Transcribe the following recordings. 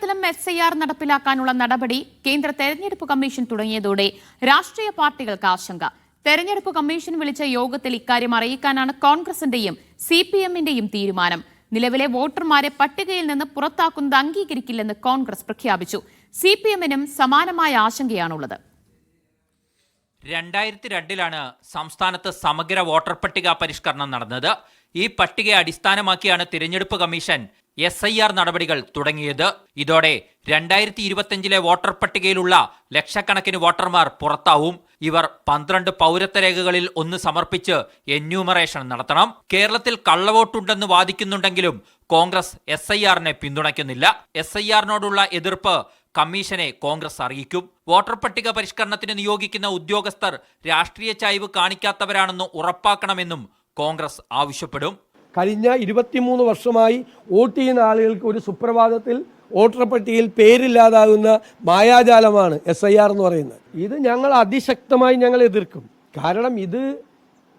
കേരളത്തിലും SIR നടപ്പിലാക്കാനുള്ള നടപടി കേന്ദ്ര തെരഞ്ഞെടുപ്പ് കമ്മീഷൻ തുടങ്ങിയതോടെ രാഷ്ട്രീയ പാർട്ടികൾക്ക് ആശങ്ക. തെരഞ്ഞെടുപ്പ് കമ്മീഷൻ വിളിച്ച യോഗത്തിൽ ഇക്കാര്യം അറിയിക്കാനാണ് കോൺഗ്രസിന്റെയും CPM-ന്റെയും തീരുമാനം. നിലവിലെ വോട്ടർമാരെ പട്ടികയിൽ നിന്ന് പുറത്താക്കുന്നത് അംഗീകരിക്കില്ലെന്ന് കോൺഗ്രസ് പ്രഖ്യാപിച്ചു. CPM-നും സമാനമായ ആശങ്കയാണുള്ളത്. 2002 സംസ്ഥാനത്ത് സമഗ്ര വോട്ടർ പട്ടിക പരിഷ്കരണം നടന്നത്. ഈ പട്ടികയെ അടിസ്ഥാനമാക്കിയാണ് തിരഞ്ഞെടുപ്പ് കമ്മീഷൻ SIR നടപടികൾ തുടങ്ങിയത്. ഇതോടെ 2025 വോട്ടർ പട്ടികയിലുള്ള ലക്ഷക്കണക്കിന് വോട്ടർമാർ പുറത്താവും. ഇവർ 12 പൗരത്വ രേഖകളിൽ ഒന്ന് സമർപ്പിച്ച് എന്യൂമറേഷൻ നടത്തണം. കേരളത്തിൽ കള്ളവോട്ടുണ്ടെന്ന് വാദിക്കുന്നുണ്ടെങ്കിലും കോൺഗ്രസ് SIR-നെ പിന്തുണയ്ക്കുന്നില്ല. SIR-നോടുള്ള എതിർപ്പ് കമ്മീഷനെ കോൺഗ്രസ് അറിയിക്കും. വോട്ടർ പട്ടിക പരിഷ്കരണത്തിന് നിയോഗിക്കുന്ന ഉദ്യോഗസ്ഥർ രാഷ്ട്രീയ ചായ്വ് കാണിക്കാത്തവരാണെന്ന് ഉറപ്പാക്കണമെന്നും കോൺഗ്രസ് ആവശ്യപ്പെടും. കഴിഞ്ഞ 23 വർഷമായി വോട്ട് ചെയ്യുന്ന ആളുകൾക്ക് ഒരു സുപ്രഭാതത്തിൽ വോട്ടർ പട്ടികയിൽ പേരില്ലാതാകുന്ന മായാജാലമാണ് SIR എന്ന് പറയുന്നത്. ഇത് ഞങ്ങൾ അതിശക്തമായി എതിർക്കും. കാരണം ഇത്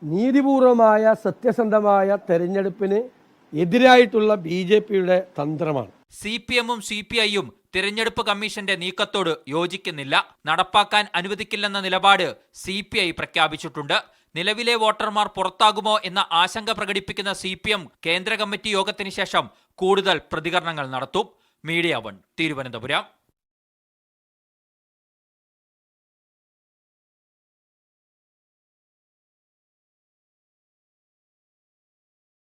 നീതിപൂർവമായ സത്യസന്ധമായ തെരഞ്ഞെടുപ്പിന് എതിരായിട്ടുള്ള BJP-യുടെ തന്ത്രമാണ്. CPM-ഉം CPI-യും തിരഞ്ഞെടുപ്പ് കമ്മീഷന്റെ നീക്കത്തോട് യോജിക്കുന്നില്ല. നടപ്പാക്കാൻ അനുവദിക്കില്ലെന്ന നിലപാട് CPI പ്രഖ്യാപിച്ചിട്ടുണ്ട്. നിലവിലെ വോട്ടർമാർ പുറത്താകുമോ എന്ന ആശങ്ക പ്രകടിപ്പിക്കുന്ന CPM കേന്ദ്ര കമ്മിറ്റി യോഗത്തിന് ശേഷം കൂടുതൽ പ്രതികരണങ്ങൾ നടത്തും. മീഡിയ 1 തിരുവനന്തപുരം.